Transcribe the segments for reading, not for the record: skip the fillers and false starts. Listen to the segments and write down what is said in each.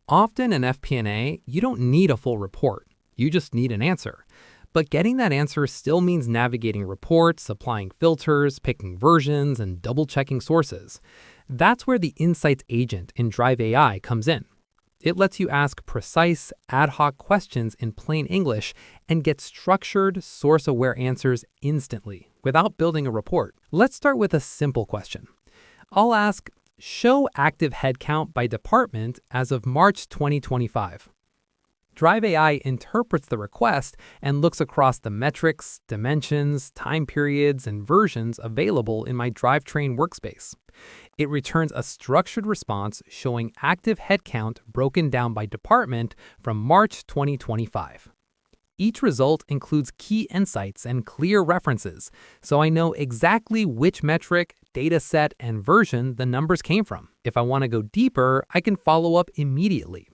Often in FP&A, you don't need a full report. You just need an answer. But getting that answer still means navigating reports, applying filters, picking versions, and double-checking sources. That's where the Insights agent in Drive AI comes in. It lets you ask precise, ad hoc questions in plain English and get structured, source-aware answers instantly, without building a report. Let's start with a simple question. I'll ask, show active headcount by department as of March 2025. Drive AI interprets the request and looks across the metrics, dimensions, time periods, and versions available in my Drivetrain workspace. It returns a structured response showing active headcount broken down by department from March 2025. Each result includes key insights and clear references, so I know exactly which metric, data set, and version the numbers came from. If I want to go deeper, I can follow up immediately.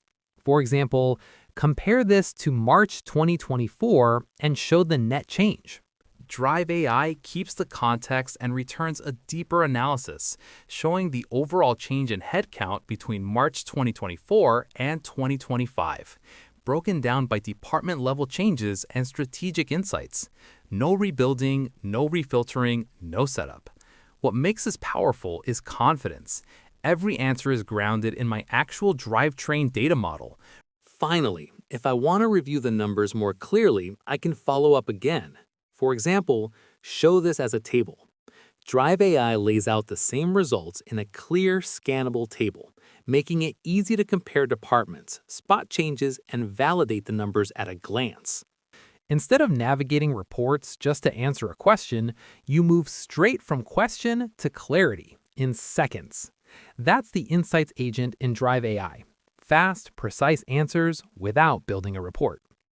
For example, compare this to March 2024 and show the net change. Drive AI keeps the context and returns a deeper analysis, showing the overall change in headcount between March 2024 and 2025, broken down by department-level changes and strategic insights. No rebuilding, no refiltering, no setup. What makes this powerful is confidence. Every answer is grounded in my actual Drivetrain data model. Finally, if I want to review the numbers more clearly, I can follow up again. For example, show this as a table. Drive AI lays out the same results in a clear, scannable table, making it easy to compare departments, spot changes, and validate the numbers at a glance. Instead of navigating reports just to answer a question, you move straight from question to clarity in seconds. That's the Insights agent in Drive AI. Fast, precise answers without building a report.